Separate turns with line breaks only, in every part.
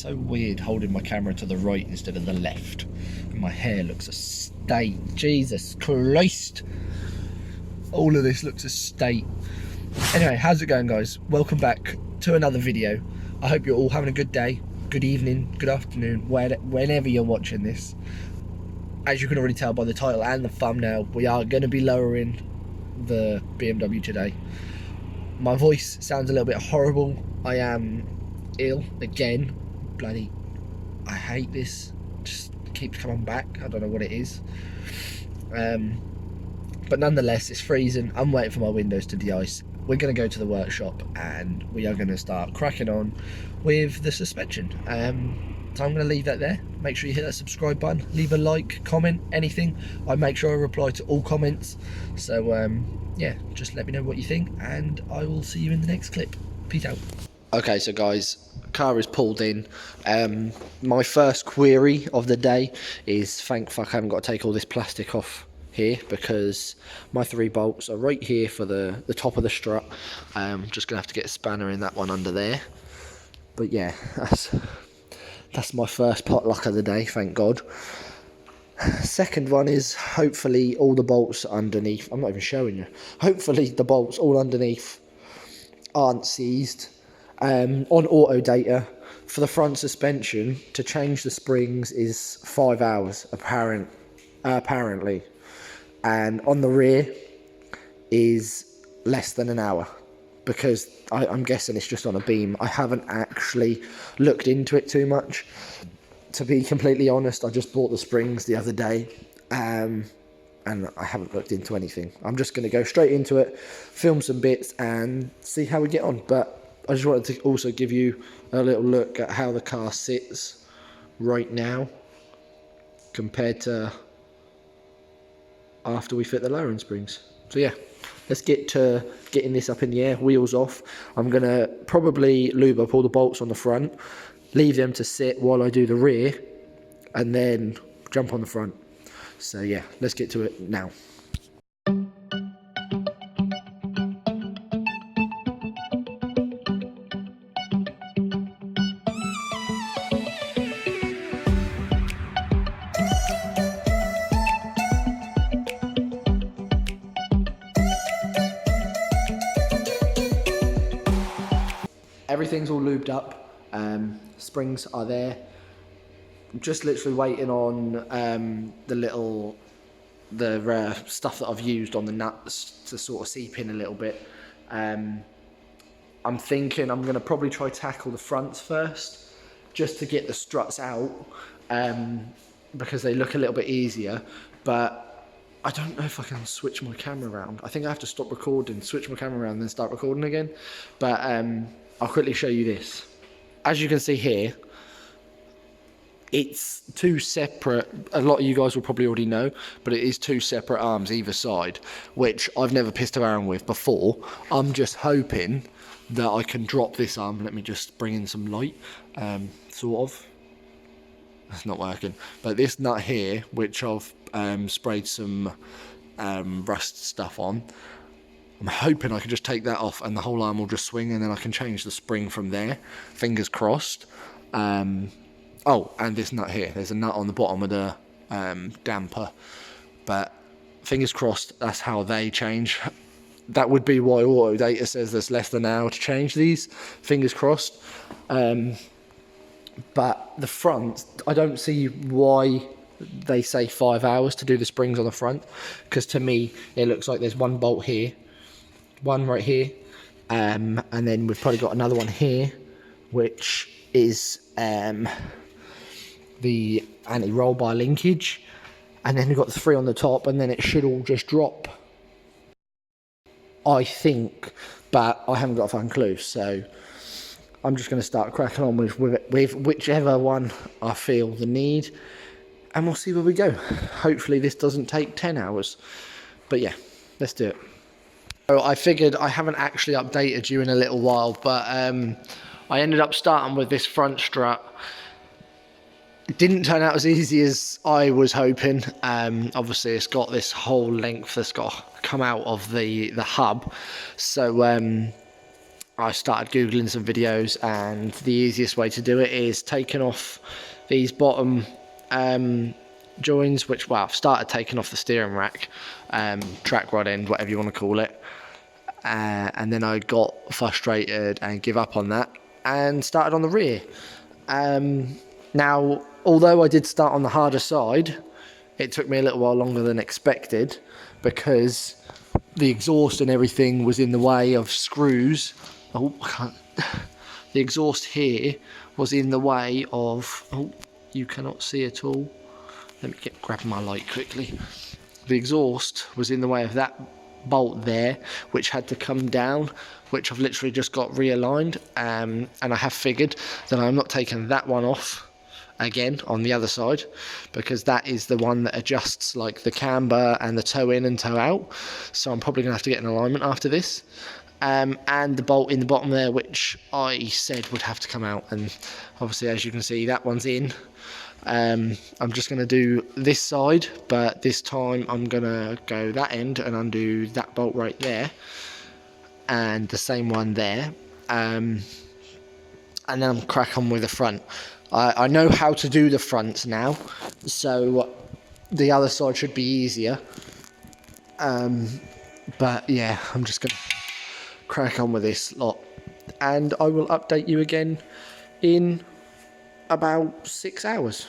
so weird holding my camera to the right instead of the left. And my hair looks a state. Jesus Christ. All of this looks a state. Anyway, how's it going, guys? Welcome back to another video. I hope you're all having a good day, good evening, good afternoon, whenever you're watching this. As you can already tell by the title and the thumbnail, we are going to be lowering the BMW today. My voice sounds a little bit horrible. I am ill again. Bloody, I hate this. Just keeps coming back. I don't know what it is. But nonetheless, it's freezing. I'm waiting for my windows to de-ice. We're going to go to the workshop and we are going to start cracking on with the suspension. So I'm going to leave that there. Make sure you hit that subscribe button, leave a like, comment, anything. I make sure I reply to all comments. So yeah, just let me know what you think and I will see you in the next clip. Peace out. Okay, so guys, car is pulled in. My first query of the day is thank fuck I haven't got to take all this plastic off here, because my 3 bolts are right here for the top of the strut. I'm just gonna have to get a spanner in that one under there. But yeah, that's my first potluck of the day, thank God. Second one is hopefully all the bolts underneath, I'm not even showing you, hopefully the bolts all underneath aren't seized. On auto data for the front suspension, to change the springs is 5 hours apparently, and on the rear is less than an hour, because I'm guessing it's just on a beam. I haven't actually looked into it too much, to be completely honest. I just bought the springs the other day, and I haven't looked into anything. I'm just going to go straight into it, film some bits and see how we get on. But I just wanted to also give you a little look at how the car sits right now compared to after we fit the lowering springs. So yeah, let's get to getting this up in the air, wheels off. I'm going to probably lube up all the bolts on the front, leave them to sit while I do the rear, and then jump on the front. So yeah, let's get to it now. Everything's all lubed up, springs are there. I'm just literally waiting on the stuff that I've used on the nuts to sort of seep in a little bit. I'm thinking I'm going to probably try tackle the fronts first, just to get the struts out, because they look a little bit easier. But I don't know if I can switch my camera around. I think I have to stop recording, switch my camera around and then start recording again. But I'll quickly show you this. As you can see here, it's 2 separate, a lot of you guys will probably already know, but it is 2 separate arms either side, which I've never pissed around with before. I'm just hoping that I can drop this arm. Let me just bring in some light, sort of. That's not working. But this nut here, which I've sprayed some rust stuff on, I'm hoping I can just take that off and the whole arm will just swing, and then I can change the spring from there. Fingers crossed. Oh, and this nut here. There's a nut on the bottom of the damper. But fingers crossed that's how they change. That would be why auto data says there's less than an hour to change these. Fingers crossed. But the front, I don't see why they say 5 hours to do the springs on the front. Because to me, it looks like there's 1 bolt here, 1 right here, and then we've probably got another one here, which is the anti-roll bar linkage, and then we've got the 3 on the top, and then it should all just drop, I think, but I haven't got a fucking clue. So I'm just going to start cracking on with whichever one I feel the need, and we'll see where we go. Hopefully this doesn't take 10 hours, but yeah, let's do it. So I figured I haven't actually updated you in a little while, but I ended up starting with this front strut. It didn't turn out as easy as I was hoping. Obviously it's got this whole length that's got to come out of the hub, so I started googling some videos, and the easiest way to do it is taking off these bottom joins, which, well, I've started taking off the steering rack, track rod end, whatever you want to call it, and then I got frustrated and give up on that and started on the rear. Now, although I did start on the harder side, it took me a little while longer than expected because the exhaust and everything was in the way of screws. Oh, I can't. The exhaust here was in the way of, oh, you cannot see at all. Let me grab my light quickly. The exhaust was in the way of that bolt there, which had to come down, which I've literally just got realigned, and I have figured that I'm not taking that one off again on the other side, because that is the one that adjusts like the camber and the toe in and toe out, so I'm probably gonna have to get an alignment after this, and the bolt in the bottom there, which I said would have to come out, and obviously, as you can see, that one's in. I'm just going to do this side, but this time I'm going to go that end and undo that bolt right there, and the same one there, and then I'm crack on with the front. I know how to do the fronts now, so the other side should be easier, but yeah, I'm just going to crack on with this lot, and I will update you again in about 6 hours.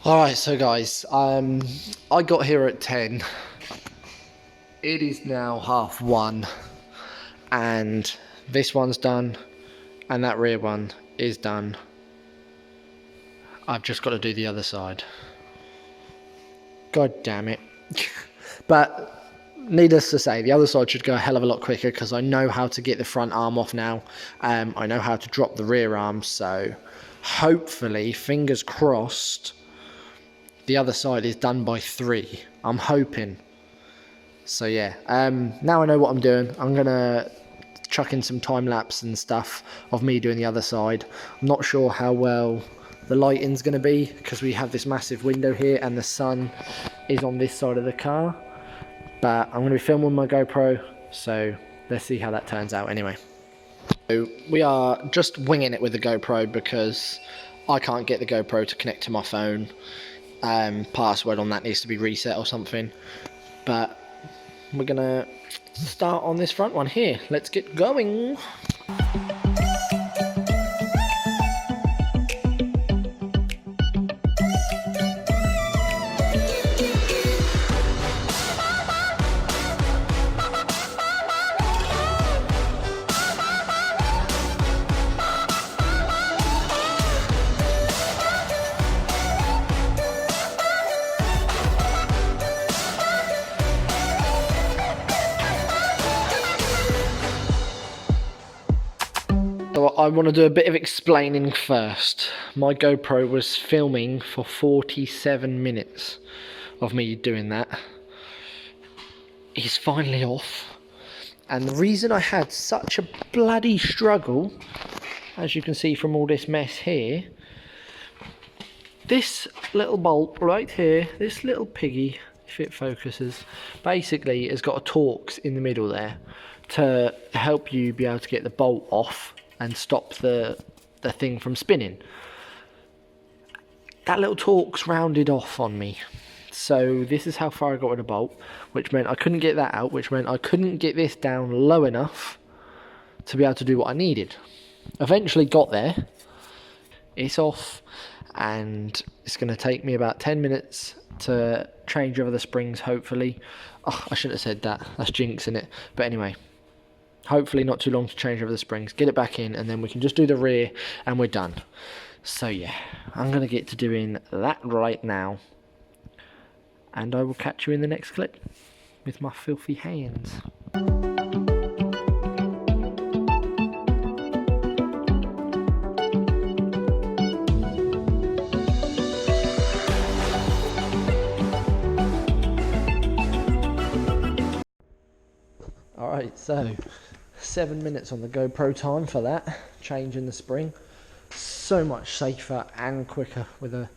Alright, so guys, I got here at 10. It is now 1:30, and this one's done, and that rear one is done. I've just got to do the other side. God damn it. But needless to say, the other side should go a hell of a lot quicker because I know how to get the front arm off now. I know how to drop the rear arm, so hopefully, fingers crossed, the other side is done by 3. I'm hoping. So yeah, now I know what I'm doing. I'm going to chuck in some time lapse and stuff of me doing the other side. I'm not sure how well the lighting's going to be because we have this massive window here and the sun is on this side of the car. But I'm going to be filming with my GoPro, so let's see how that turns out anyway. So we are just winging it with the GoPro because I can't get the GoPro to connect to my phone. Password on that needs to be reset or something. But we're going to start on this front one here. Let's get going. So I want to do a bit of explaining first. My GoPro was filming for 47 minutes of me doing that. It's finally off. And the reason I had such a bloody struggle, as you can see from all this mess here, this little bolt right here, this little piggy, if it focuses, basically has got a Torx in the middle there to help you be able to get the bolt off and stop the thing from spinning. That little Torx rounded off on me. So this is how far I got with the bolt, which meant I couldn't get that out, which meant I couldn't get this down low enough to be able to do what I needed. Eventually got there. It's off, and it's going to take me about 10 minutes to change over the springs, hopefully. Oh, I shouldn't have said that. That's jinxing it. But anyway, hopefully not too long to change over the springs, get it back in, and then we can just do the rear and we're done. So yeah, I'm going to get to doing that right now, and I will catch you in the next clip with my filthy hands. Alright, so 7 minutes on the GoPro time for that, changing the spring. So much safer and quicker with a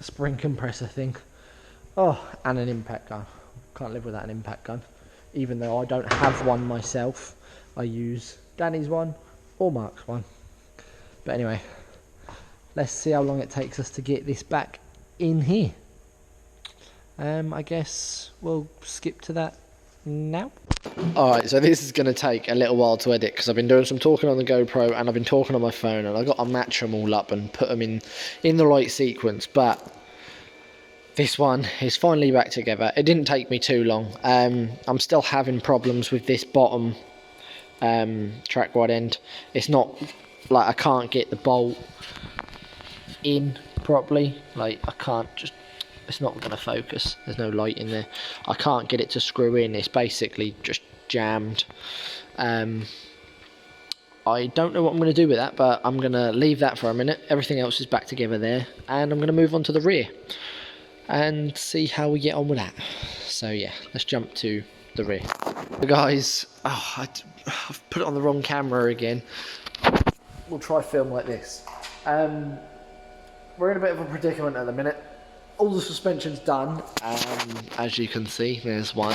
spring compressor thing. Oh, and an impact gun. Can't live without an impact gun, even though I don't have one myself. I use Danny's one or Mark's one. But anyway, let's see how long it takes us to get this back in here. I guess we'll skip to that now. Alright, so this is going to take a little while to edit because I've been doing some talking on the GoPro and I've been talking on my phone, and I've got to match them all up and put them in the right sequence. But this one is finally back together. It didn't take me too long. I'm still having problems with this bottom track rod end. It's not like I can't get the bolt in properly. Like I can't just, it's not going to focus. There's no light in there. I can't get it to screw in. It's basically just jammed. I don't know what I'm going to do with that, but I'm going to leave that for a minute. Everything else is back together there, and I'm going to move on to the rear and see how we get on with that. So yeah, let's jump to the rear. So guys, I've put it on the wrong camera again. We'll try film like this. We're in a bit of a predicament at the minute. All the suspension's done, as you can see. There's one,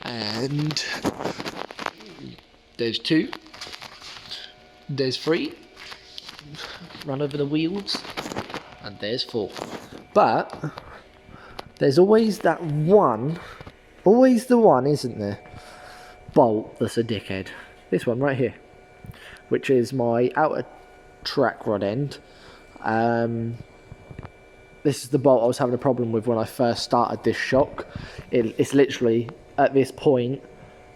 and there's two, there's three, run over the wheels, and there's four. But there's always that one, always the one, isn't there, bolt that's a dickhead. This one right here, which is my outer track rod end. This is the bolt I was having a problem with when I first started this shock. It's literally at this point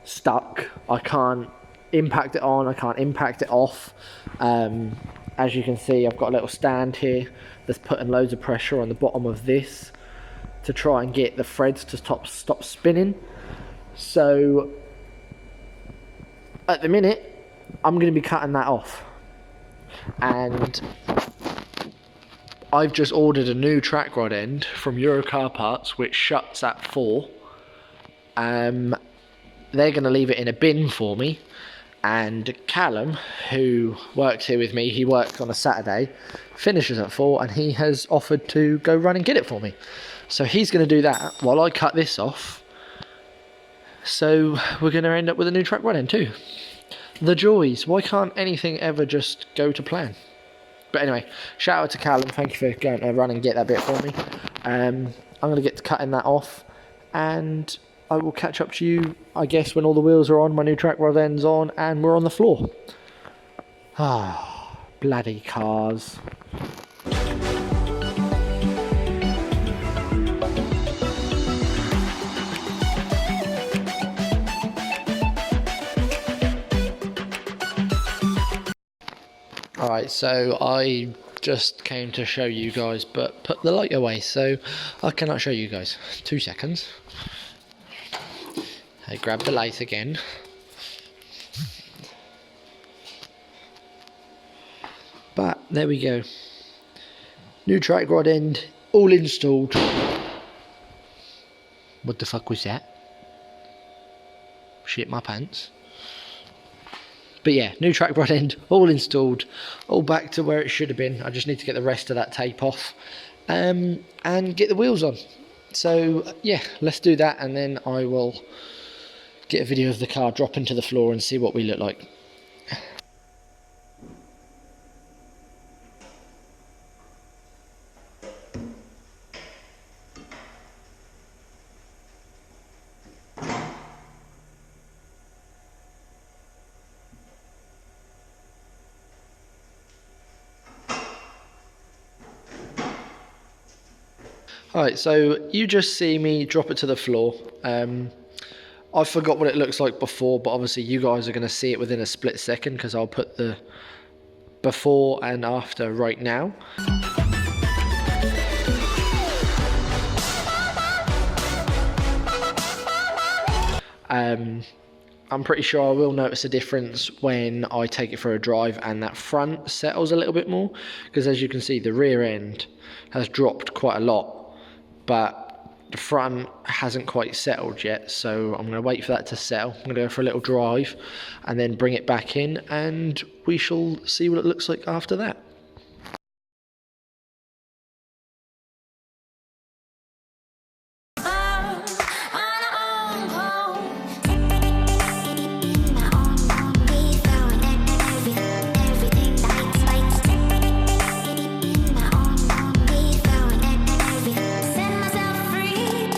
stuck. I can't impact it on, I can't impact it off. As you can see, I've got a little stand here that's putting loads of pressure on the bottom of this to try and get the threads to stop spinning. So at the minute, I'm going to be cutting that off. And I've just ordered a new track rod end from Eurocar Parts, which shuts at 4. They're going to leave it in a bin for me, and Callum, who works here with me, he works on a Saturday, finishes at 4, and he has offered to go run and get it for me. So he's going to do that while I cut this off. So we're going to end up with a new track rod end too. The joys. Why can't anything ever just go to plan? But anyway, shout out to Callum. Thank you for going to run and get that bit for me. I'm going to get to cutting that off, and I will catch up to you, I guess, when all the wheels are on, my new track rod end's on, and we're on the floor. Ah, bloody cars. Alright, so I just came to show you guys, but put the light away, so I cannot show you guys. 2 seconds. I grab the light again. But there we go. New track rod end, all installed. What the fuck was that? Shit my pants. But yeah, new track rod end, all installed, all back to where it should have been. I just need to get the rest of that tape off, and get the wheels on. So yeah, let's do that, and then I will get a video of the car dropping to the floor and see what we look like. Alright, so you just see me drop it to the floor. I forgot what it looks like before, but obviously you guys are going to see it within a split second, because I'll put the before and after right now. I'm pretty sure I will notice a difference when I take it for a drive and that front settles a little bit more, because as you can see, the rear end has dropped quite a lot, but the front hasn't quite settled yet. So I'm going to wait for that to settle. I'm going to go for a little drive and then bring it back in, and we shall see what it looks like after that.